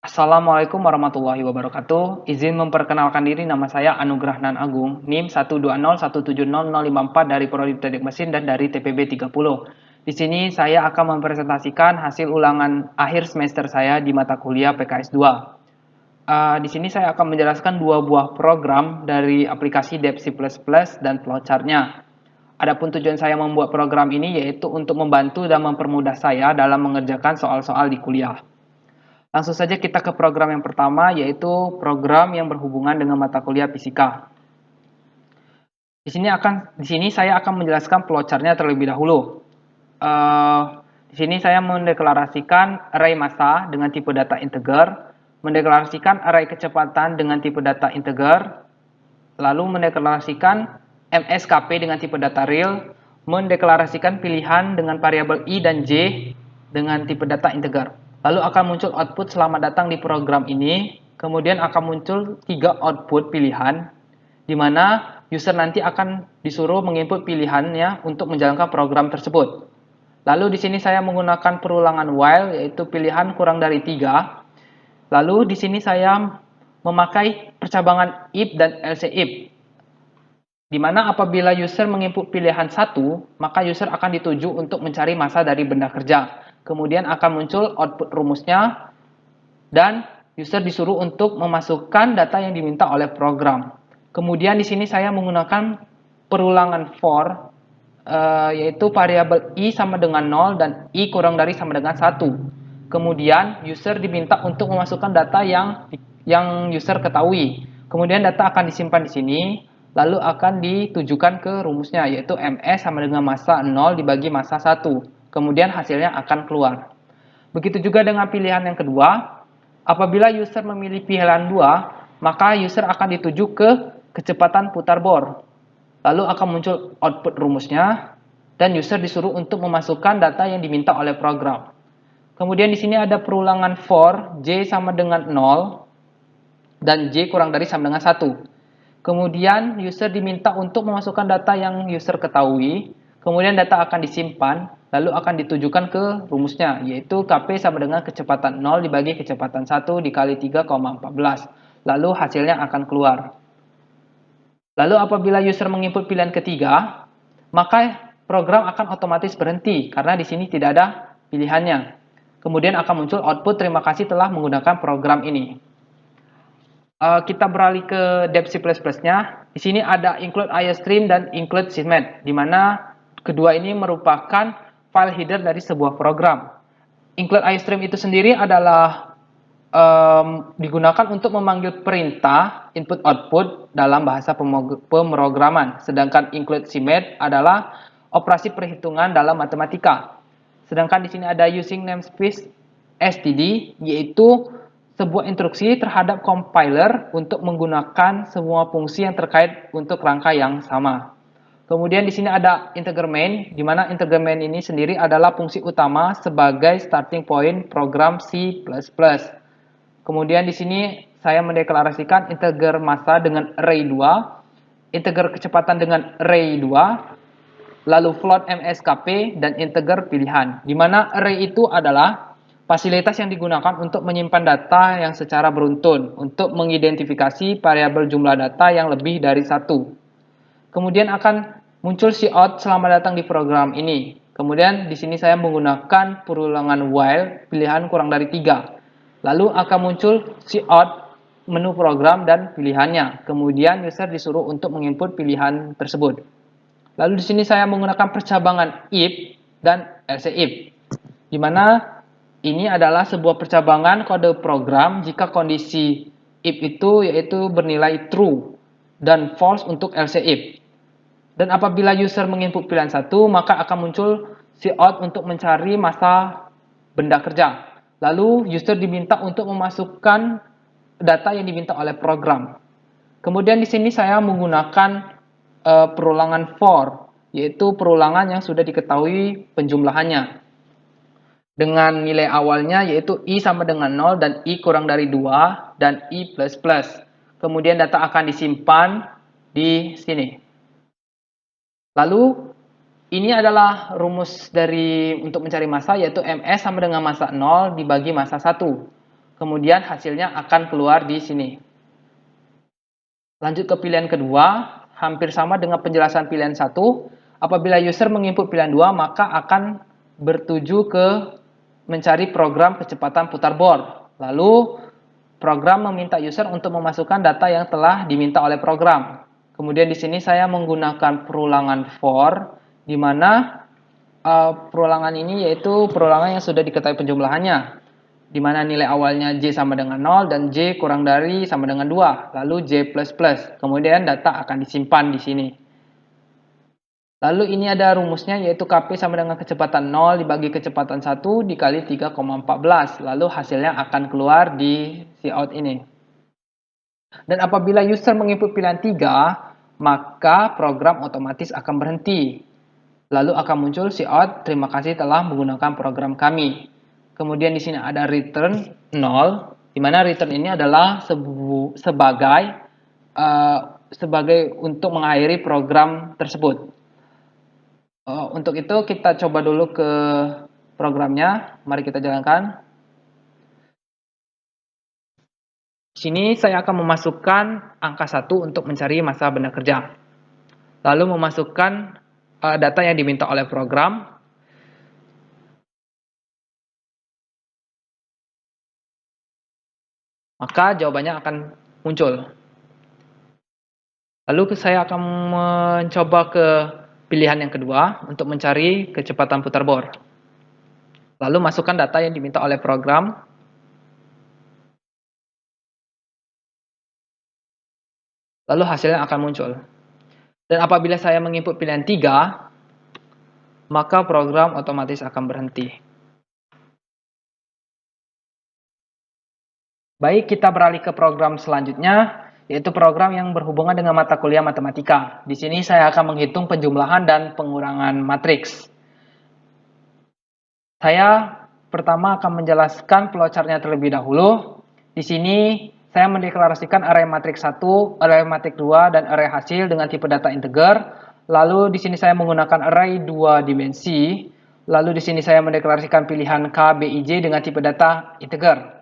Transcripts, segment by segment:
Assalamualaikum warahmatullahi wabarakatuh. Izin memperkenalkan diri, nama saya Anugrahnan Agung, NIM 120170054 dari Prodi Teknik Mesin dan dari TPB 30. Di sini saya akan mempresentasikan hasil ulangan akhir semester saya di mata kuliah PKS 2. Di sini saya akan menjelaskan dua buah program dari aplikasi Dev C++ dan flowchart-nya. Adapun tujuan saya membuat program ini yaitu untuk membantu dan mempermudah saya dalam mengerjakan soal-soal di kuliah. Langsung saja kita ke program yang pertama, yaitu program yang berhubungan dengan mata kuliah fisika. Di sini saya akan menjelaskan flowchart-nya terlebih dahulu. Di sini saya mendeklarasikan array massa dengan tipe data integer, mendeklarasikan array kecepatan dengan tipe data integer, lalu mendeklarasikan MSKP dengan tipe data real, mendeklarasikan pilihan dengan variabel I dan J dengan tipe data integer. Lalu akan muncul output selamat datang di program ini, kemudian akan muncul 3 output pilihan, di mana user nanti akan disuruh menginput pilihannya untuk menjalankan program tersebut. Lalu di sini saya menggunakan perulangan while, yaitu pilihan kurang dari 3. Lalu di sini saya memakai percabangan if dan else if, di mana apabila user menginput pilihan 1, maka user akan dituju untuk mencari massa dari benda kerja. Kemudian akan muncul output rumusnya, dan user disuruh untuk memasukkan data yang diminta oleh program. Kemudian di sini saya menggunakan perulangan for, yaitu variabel I sama dengan 0 dan I kurang dari sama dengan 1. Kemudian user diminta untuk memasukkan data yang user ketahui. Kemudian data akan disimpan di sini, lalu akan ditujukan ke rumusnya, yaitu MS sama dengan massa 0 dibagi massa 1. Kemudian hasilnya akan keluar. Begitu juga dengan pilihan yang kedua. Apabila user memilih pilihan 2, maka user akan dituju ke kecepatan putar bor. Lalu akan muncul output rumusnya, dan user disuruh untuk memasukkan data yang diminta oleh program. Kemudian di sini ada perulangan for J sama dengan 0 dan J kurang dari sama dengan 1. Kemudian user diminta untuk memasukkan data yang user ketahui, kemudian data akan disimpan, lalu akan ditujukan ke rumusnya, yaitu KP sama dengan kecepatan 0 dibagi kecepatan 1 dikali 3,14. Lalu hasilnya akan keluar. Lalu apabila user menginput pilihan ketiga, maka program akan otomatis berhenti, karena di sini tidak ada pilihannya. Kemudian akan muncul output terima kasih telah menggunakan program ini. Kita beralih ke Dev C++-nya. Di sini ada include IOStream dan include sysmet, di mana kedua ini merupakan file header dari sebuah program. Include IOStream itu sendiri adalah digunakan untuk memanggil perintah input-output dalam bahasa pemrograman. Sedangkan include sysmet adalah operasi perhitungan dalam matematika. Sedangkan di sini ada using namespace std, yaitu sebuah instruksi terhadap compiler untuk menggunakan semua fungsi yang terkait untuk rangka yang sama. Kemudian di sini ada integer main, di mana integer main ini sendiri adalah fungsi utama sebagai starting point program C++. Kemudian di sini saya mendeklarasikan integer massa dengan array 2, integer kecepatan dengan array 2, lalu float MSKP dan integer pilihan. Di mana array itu adalah fasilitas yang digunakan untuk menyimpan data yang secara beruntun untuk mengidentifikasi variabel jumlah data yang lebih dari satu. Kemudian akan muncul cout selamat datang di program ini. Kemudian di sini saya menggunakan perulangan while pilihan kurang dari 3. Lalu akan muncul cout menu program dan pilihannya. Kemudian user disuruh untuk menginput pilihan tersebut. Lalu di sini saya menggunakan percabangan if dan else if, di mana ini adalah sebuah percabangan kode program jika kondisi if itu yaitu bernilai true dan false untuk else if. Dan apabila user menginput pilihan 1, maka akan muncul cout untuk mencari massa benda kerja. Lalu user diminta untuk memasukkan data yang diminta oleh program. Kemudian di sini saya menggunakan perulangan for, yaitu perulangan yang sudah diketahui penjumlahannya. Dengan nilai awalnya yaitu I sama dengan 0 dan I kurang dari 2 dan I++. Kemudian data akan disimpan di sini. Lalu ini adalah rumus untuk mencari massa, yaitu MS sama dengan massa 0 dibagi massa 1. kemudian hasilnya akan keluar di sini. Lanjut ke pilihan kedua, hampir sama dengan penjelasan pilihan 1. Apabila user menginput pilihan 2, maka akan bertuju ke mencari program kecepatan putar bor. Lalu program meminta user untuk memasukkan data yang telah diminta oleh program. Kemudian di sini saya menggunakan perulangan for, di mana perulangan ini yaitu perulangan yang sudah diketahui penjumlahannya, di mana nilai awalnya J sama dengan 0 dan J kurang dari sama dengan 2, lalu J++. Kemudian data akan disimpan di sini. Lalu ini ada rumusnya yaitu KP sama dengan kecepatan 0 dibagi kecepatan 1 dikali 3,14. Lalu hasilnya akan keluar di cout ini. Dan apabila user menginput pilihan 3, maka program otomatis akan berhenti. Lalu akan muncul cout, terima kasih telah menggunakan program kami. Kemudian di sini ada return 0, di mana return ini adalah sebagai untuk mengakhiri program tersebut. Untuk itu kita coba dulu ke programnya, mari kita jalankan. Di sini saya akan memasukkan angka 1 untuk mencari masa benda kerja. Lalu memasukkan data yang diminta oleh program. Maka jawabannya akan muncul. Lalu saya akan mencoba ke pilihan yang kedua untuk mencari kecepatan putar bor. Lalu masukkan data yang diminta oleh program. Lalu hasilnya akan muncul. Dan apabila saya menginput pilihan 3, maka program otomatis akan berhenti. Baik, kita beralih ke program selanjutnya, yaitu program yang berhubungan dengan mata kuliah matematika. Di sini saya akan menghitung penjumlahan dan pengurangan matriks. Saya pertama akan menjelaskan flowchart-nya terlebih dahulu. Di sini saya mendeklarasikan array matriks 1, array matriks 2, dan array hasil dengan tipe data integer. Lalu di sini saya menggunakan array 2 dimensi. Lalu di sini saya mendeklarasikan pilihan K, B, I, J dengan tipe data integer.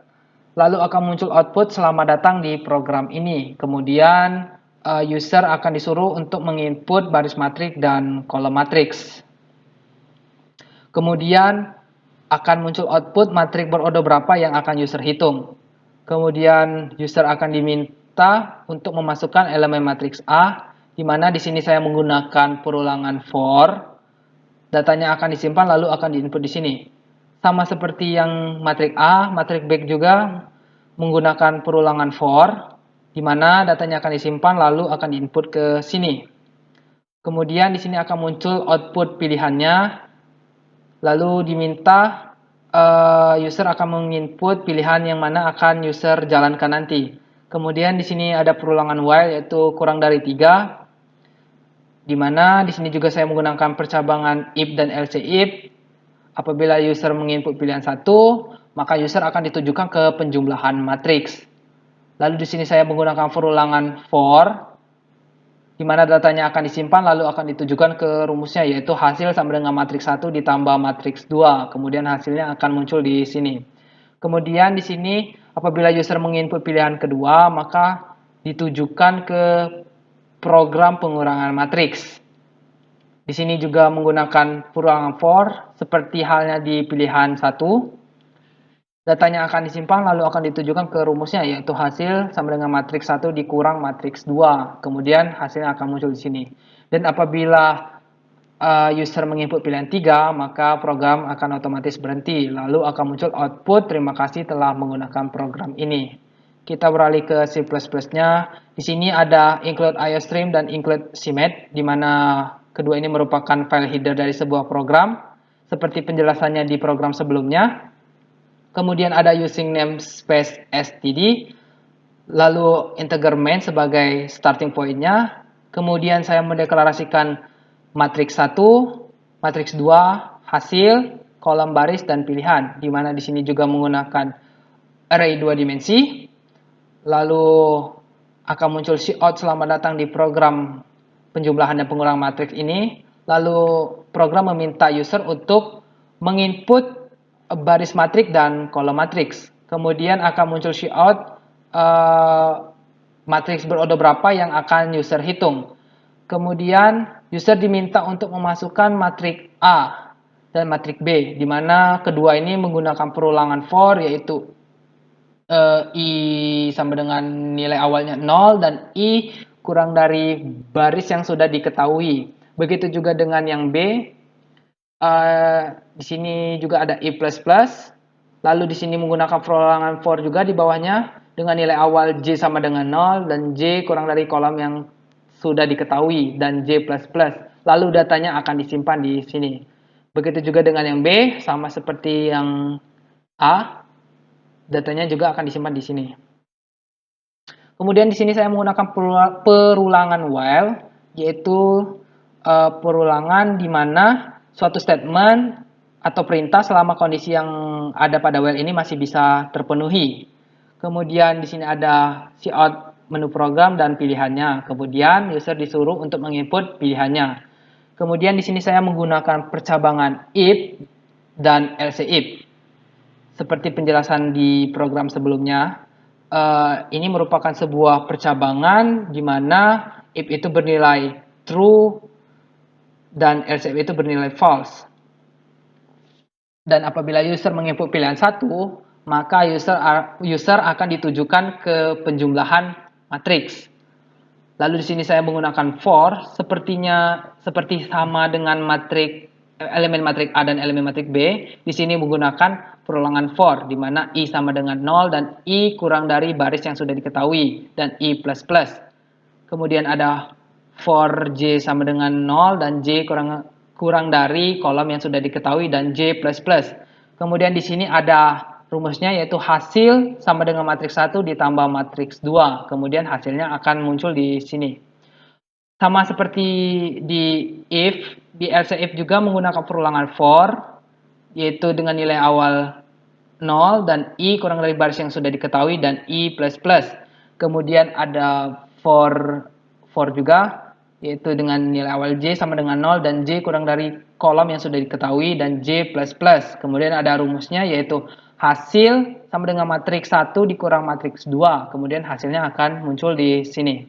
Lalu akan muncul output selamat datang di program ini. Kemudian user akan disuruh untuk menginput baris matriks dan kolom matriks. Kemudian akan muncul output matriks berorder berapa yang akan user hitung. Kemudian user akan diminta untuk memasukkan elemen matriks A, di mana di sini saya menggunakan perulangan for. Datanya akan disimpan lalu akan diinput di sini. Sama seperti yang matriks A, matriks B juga menggunakan perulangan for, di mana datanya akan disimpan lalu akan diinput ke sini. Kemudian di sini akan muncul output pilihannya, lalu diminta user akan menginput pilihan yang mana akan user jalankan nanti. Kemudian di sini ada perulangan while yaitu kurang dari 3. Di mana di sini juga saya menggunakan percabangan if dan else if. Apabila user menginput pilihan 1, maka user akan ditujukan ke penjumlahan matriks. Lalu di sini saya menggunakan perulangan for, di mana datanya akan disimpan lalu akan ditujukan ke rumusnya yaitu hasil sama dengan matriks 1 ditambah matriks 2. Kemudian hasilnya akan muncul di sini. Kemudian di sini apabila user menginput pilihan kedua, maka ditujukan ke program pengurangan matriks. Di sini juga menggunakan perulangan for seperti halnya di pilihan 1. Datanya akan disimpan lalu akan ditujukan ke rumusnya yaitu hasil sama dengan matriks 1 dikurang matriks 2. Kemudian hasilnya akan muncul di sini. Dan apabila user menginput pilihan 3, maka program akan otomatis berhenti. Lalu akan muncul output terima kasih telah menggunakan program ini. Kita beralih ke C++-nya. Di sini ada include IOStream dan include CMAT, di mana kedua ini merupakan file header dari sebuah program seperti penjelasannya di program sebelumnya. Kemudian ada using namespace std, lalu integer main sebagai starting point-nya. Kemudian saya mendeklarasikan matriks 1, matriks 2, hasil, kolom baris, dan pilihan. Di mana di sini juga menggunakan array 2 dimensi. Lalu akan muncul cout selamat datang di program penjumlahan dan pengurangan matriks ini. Lalu program meminta user untuk menginput baris matriks dan kolom matriks. Kemudian akan muncul cout matriks berorder berapa yang akan user hitung. Kemudian user diminta untuk memasukkan matriks A dan matriks B, di mana kedua ini menggunakan perulangan for, yaitu I sama dengan nilai awalnya 0 dan I kurang dari baris yang sudah diketahui. Begitu juga dengan yang B. Di sini juga ada I++. Lalu di sini menggunakan perulangan for juga di bawahnya dengan nilai awal J sama dengan 0 dan J kurang dari kolom yang sudah diketahui dan J++. Lalu datanya akan disimpan di sini. Begitu juga dengan yang B, sama seperti yang A. Datanya juga akan disimpan di sini. Kemudian di sini saya menggunakan perulangan while, yaitu perulangan di mana suatu statement atau perintah selama kondisi yang ada pada while ini masih bisa terpenuhi. Kemudian di sini ada cout menu program dan pilihannya. Kemudian user disuruh untuk menginput pilihannya. Kemudian di sini saya menggunakan percabangan if dan else if. Seperti penjelasan di program sebelumnya, ini merupakan sebuah percabangan di mana if itu bernilai true dan else if itu bernilai false. Dan apabila user menginput pilihan satu, maka user akan ditujukan ke penjumlahan matriks. Lalu di sini saya menggunakan for, seperti sama dengan elemen matriks A dan elemen matriks B. Di sini menggunakan perulangan for, di mana I sama dengan 0 dan I kurang dari baris yang sudah diketahui, dan I++. Kemudian ada for J sama dengan 0 dan J kurang dari kolom yang sudah diketahui, dan J++. Kemudian di sini ada rumusnya, yaitu hasil sama dengan matriks 1 ditambah matriks 2. Kemudian hasilnya akan muncul di sini. Sama seperti di if, di else if juga menggunakan perulangan for, yaitu dengan nilai awal 0 dan I kurang dari baris yang sudah diketahui dan I++. Kemudian ada for juga, yaitu dengan nilai awal J sama dengan 0 dan J kurang dari kolom yang sudah diketahui dan J++. Kemudian ada rumusnya, yaitu hasil sama dengan matriks 1 dikurang matriks 2. Kemudian hasilnya akan muncul di sini.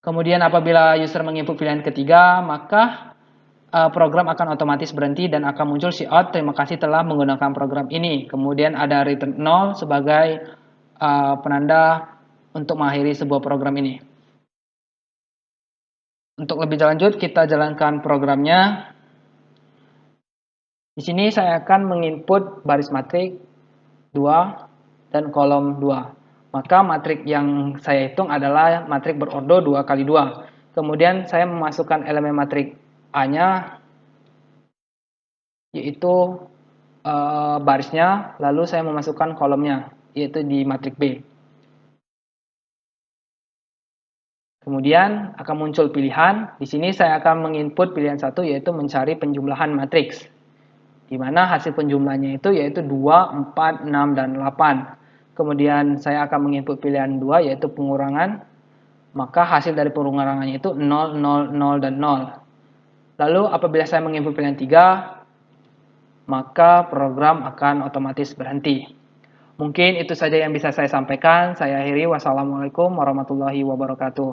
Kemudian apabila user menginput pilihan ketiga, maka program akan otomatis berhenti dan akan muncul cout, terima kasih telah menggunakan program ini. Kemudian ada return 0 sebagai penanda untuk mengakhiri sebuah program ini. Untuk lebih lanjut, kita jalankan programnya. Di sini saya akan menginput baris matrik 2 dan kolom 2. Maka matrik yang saya hitung adalah matrik berordo 2 kali 2. Kemudian saya memasukkan elemen matrik A-nya, yaitu barisnya, lalu saya memasukkan kolomnya, yaitu di matrik B. Kemudian akan muncul pilihan. Di sini saya akan menginput pilihan 1, yaitu mencari penjumlahan matriks, di mana hasil penjumlahnya itu yaitu 2, 4, 6, dan 8. Kemudian saya akan menginput pilihan 2, yaitu pengurangan, maka hasil dari pengurangannya itu 0, 0, 0, dan 0. Lalu apabila saya menginput pilihan 3, maka program akan otomatis berhenti. Mungkin itu saja yang bisa saya sampaikan. Saya akhiri. Wassalamualaikum warahmatullahi wabarakatuh.